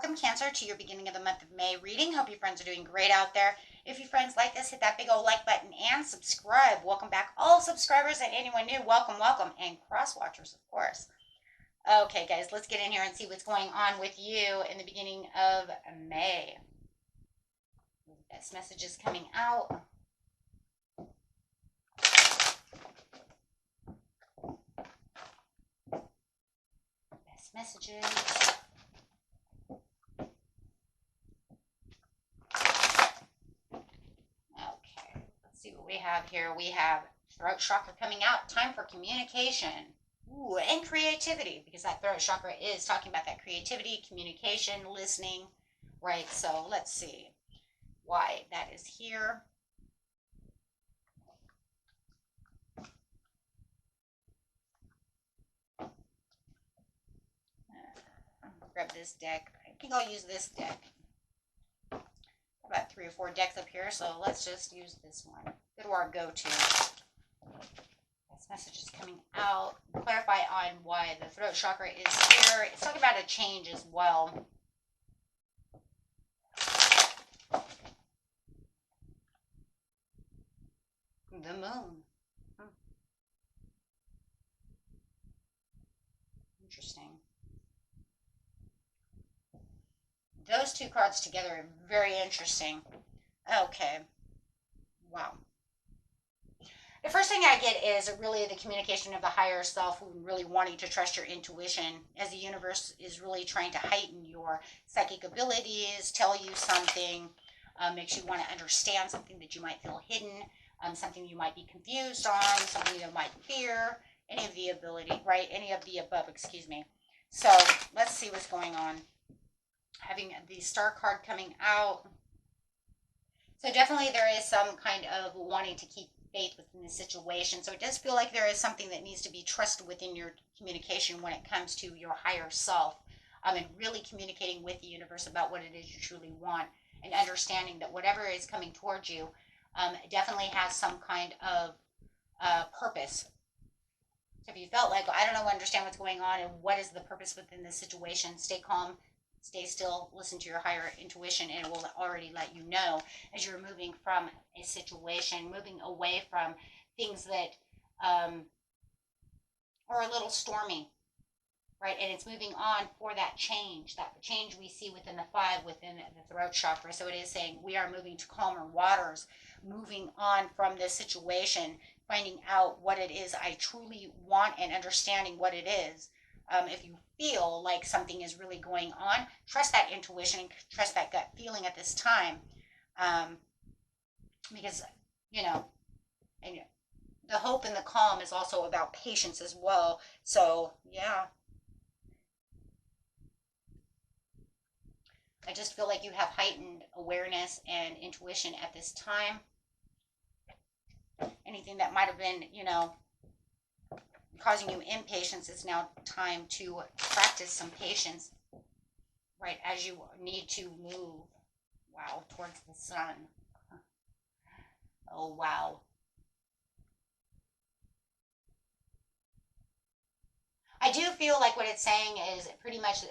Welcome, Cancer, to your beginning of the month of May reading. Hope your friends are doing great out there. If your friends like this, hit that big old like button and subscribe. Welcome back, all subscribers and anyone new. Welcome, welcome, and cross watchers, of course. Okay, guys, let's get in here and see what's going on with you in the beginning of May. Best messages coming out. Best messages. See what we have here. We have throat chakra coming out. Time for communication. Ooh, and creativity, because that throat chakra is talking about that creativity, communication, listening, right? So let's see why that is here. Grab this deck. I think I'll use this deck. About 3 or 4 decks up here, so let's just use this one. Go to our go-to. This message is coming out. Clarify on why the throat chakra is here. It's talking about a change as well. The moon. Interesting. Those two cards together are very interesting. Okay. Wow. The first thing I get is really the communication of the higher self, really wanting to trust your intuition, as the universe is really trying to heighten your psychic abilities, tell you something, makes you want to understand something that you might feel hidden, something you might be confused on, something you might fear, any of the ability, right? Any of the above, excuse me. So let's see what's going on. Having the star card coming out. So definitely there is some kind of wanting to keep faith within the situation. So it does feel like there is something that needs to be trusted within your communication when it comes to your higher self. And really communicating with the universe about what it is you truly want, and understanding that whatever is coming towards you definitely has some kind of purpose. So if you felt like, I don't know, understand what's going on and what is the purpose within this situation, stay calm, stay still, listen to your higher intuition, and it will already let you know as you're moving from a situation, moving away from things that are a little stormy, right? And it's moving on for that change we see within the 5, within the throat chakra. So it is saying we are moving to calmer waters, moving on from this situation, finding out what it is I truly want and understanding what it is. If you feel like something is really going on, trust that intuition and trust that gut feeling at this time. Because, and the hope and the calm is also about patience as well. So, yeah. I just feel like you have heightened awareness and intuition at this time. Anything that might have been, causing you impatience, it's now time to practice some patience, right, as you need to move, wow, towards the sun. Oh, wow. I do feel like what it's saying is pretty much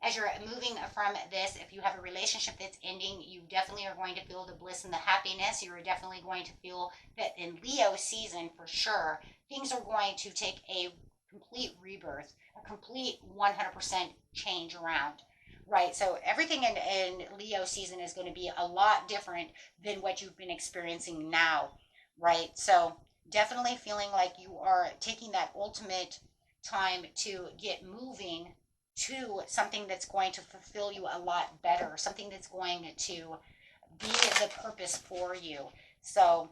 as you're moving from this, if you have a relationship that's ending, you definitely are going to feel the bliss and the happiness. You're definitely going to feel that in Leo season, for sure, things are going to take a complete rebirth, a complete 100% change around, right? So everything in Leo season is going to be a lot different than what you've been experiencing now, right? So definitely feeling like you are taking that ultimate time to get moving to something that's going to fulfill you a lot better, something that's going to be the purpose for you. So,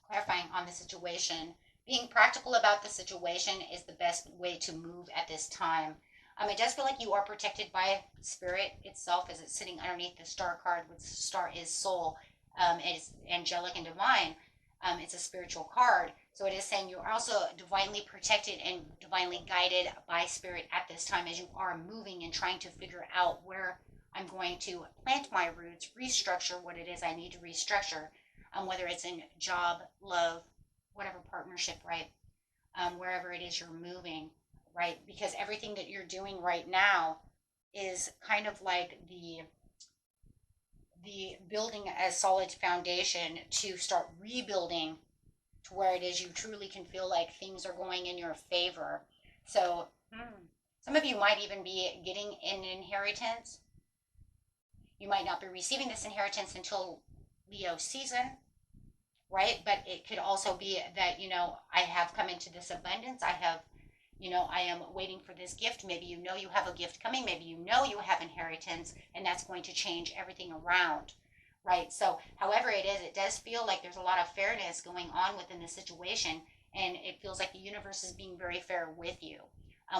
clarifying on the situation, being practical about the situation is the best way to move at this time. It does feel like you are protected by spirit itself, as it's sitting underneath the star card, which star is soul. It's angelic and divine. It's a spiritual card. So it is saying you're also divinely protected and divinely guided by spirit at this time as you are moving and trying to figure out where I'm going to plant my roots, restructure what it is I need to restructure, whether it's in job, love, whatever partnership, right? Wherever it is you're moving, right? Because everything that you're doing right now is kind of like the building a solid foundation to start rebuilding to where it is you truly can feel like things are going in your favor. So some of you might even be getting an inheritance. You might not be receiving this inheritance until Leo season, right? But it could also be that, I have come into this abundance. I am waiting for this gift. Maybe you have a gift coming. Maybe you have inheritance, and that's going to change everything around, right? So, however it is, it does feel like there's a lot of fairness going on within the situation, and it feels like the universe is being very fair with you.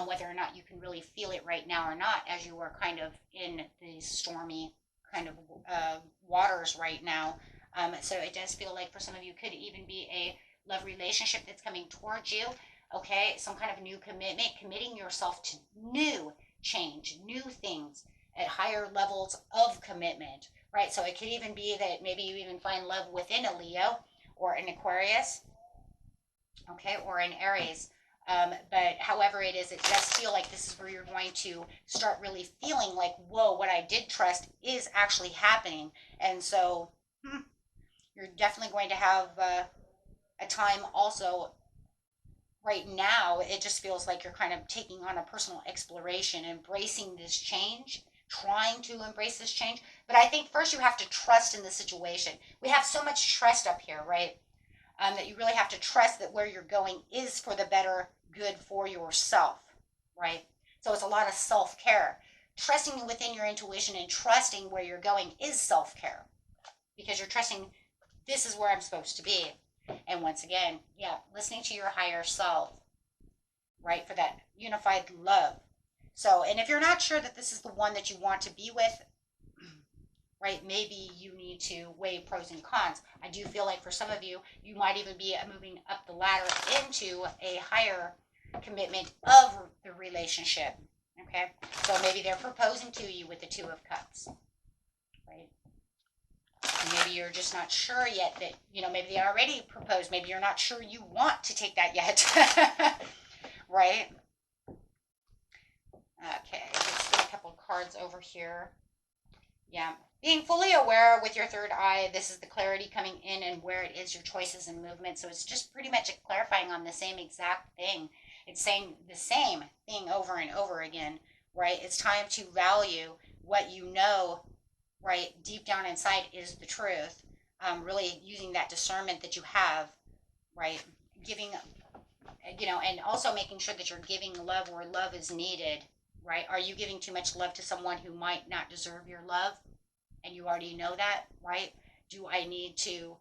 Whether or not you can really feel it right now or not, as you are kind of in the stormy kind of waters right now. So it does feel like for some of you could even be a love relationship that's coming towards you. Okay, some kind of new commitment, committing yourself to new change, new things at higher levels of commitment, right? So it could even be that maybe you even find love within a Leo or an Aquarius, okay, or an Aries. But however it is, it does feel like this is where you're going to start really feeling like, whoa, what I did trust is actually happening. And so you're definitely going to have a time also. Right now, it just feels like you're kind of taking on a personal exploration, embracing this change, trying to embrace this change. But I think first you have to trust in the situation. We have so much trust up here, right? That you really have to trust that where you're going is for the better good for yourself, right? So it's a lot of self-care. Trusting within your intuition and trusting where you're going is self-care, because you're trusting this is where I'm supposed to be. And once again, listening to your higher self, right, for that unified love. So, and if you're not sure that this is the one that you want to be with, right, maybe you need to weigh pros and cons. I do feel like for some of you, you might even be moving up the ladder into a higher commitment of the relationship. Okay, so maybe they're proposing to you with the Two of Cups, right? Maybe you're just not sure yet that, maybe they already proposed. Maybe you're not sure you want to take that yet. Right? Okay, let's get a couple of cards over here. Yeah. Being fully aware with your third eye, this is the clarity coming in and where it is your choices and movement. So it's just pretty much clarifying on the same exact thing. It's saying the same thing over and over again, right? It's time to value what you know, right, deep down inside is the truth. Really using that discernment that you have, right, giving, and also making sure that you're giving love where love is needed, right? Are you giving too much love to someone who might not deserve your love, and you already know that, right? Do I need to,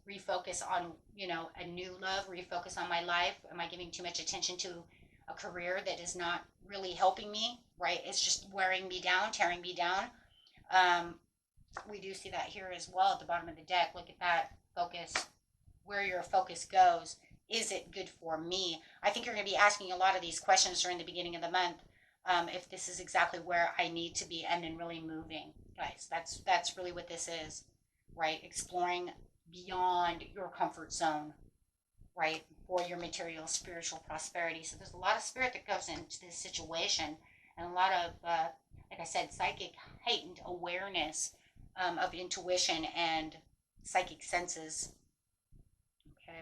refocus on, a new love, refocus on my life? Am I giving too much attention to a career that is not really helping me, right? It's just wearing me down, tearing me down. We do see that here as well at the bottom of the deck. Look at that focus, where your focus goes. Is it good for me? I think you're going to be asking a lot of these questions during the beginning of the month. If this is exactly where I need to be, and then really moving, guys. That's really what this is, right? Exploring beyond your comfort zone, right? For your material, spiritual prosperity. So there's a lot of spirit that goes into this situation, and a lot of, like I said, psychic heightened awareness of intuition and psychic senses. Okay.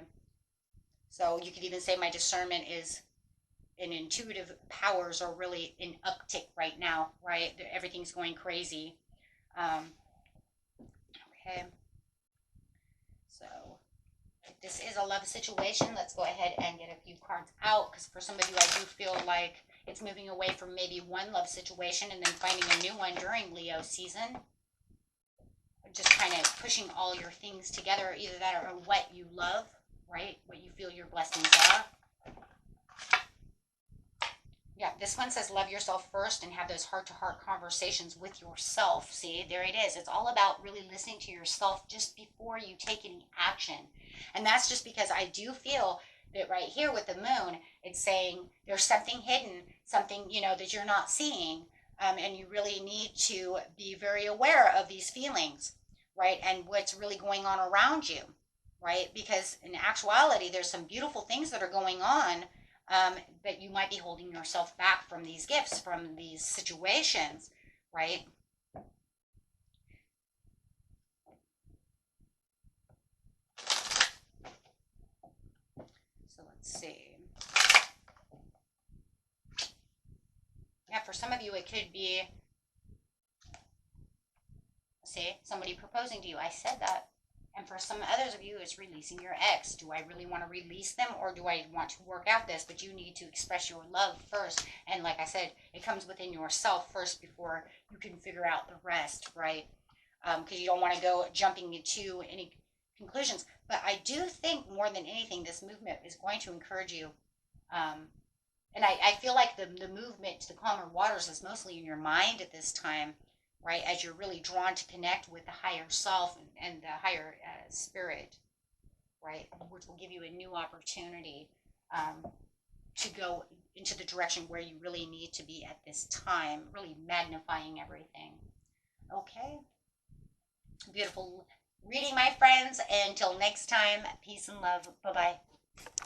So you could even say my discernment is, and intuitive powers are really in uptick right now, right? Everything's going crazy. Okay. So if this is a love situation, let's go ahead and get a few cards out, because for some of you, I do feel like it's moving away from maybe one love situation and then finding a new one during Leo season. Just kind of pushing all your things together, either that or what you love, right? What you feel your blessings are. Yeah, this one says love yourself first and have those heart-to-heart conversations with yourself. See, there it is. It's all about really listening to yourself just before you take any action. And that's just because I do feel that right here with the moon, it's saying there's something hidden, something, that you're not seeing. And you really need to be very aware of these feelings, right? And what's really going on around you, right? Because in actuality, there's some beautiful things that are going on. But you might be holding yourself back from these gifts, from these situations, right? So let's see. Yeah, for some of you, it could be, say, somebody proposing to you. I said that. And for some others of you, it's releasing your ex. Do I really want to release them, or do I want to work out this? But you need to express your love first. And like I said, it comes within yourself first before you can figure out the rest, right? Because you don't want to go jumping into any conclusions. But I do think more than anything, this movement is going to encourage you. Um, and I feel like the movement to the calmer waters is mostly in your mind at this time, right? As you're really drawn to connect with the higher self and the higher spirit, right? Which will give you a new opportunity to go into the direction where you really need to be at this time, really magnifying everything. Okay? Beautiful reading, my friends. Until next time, peace and love. Bye bye.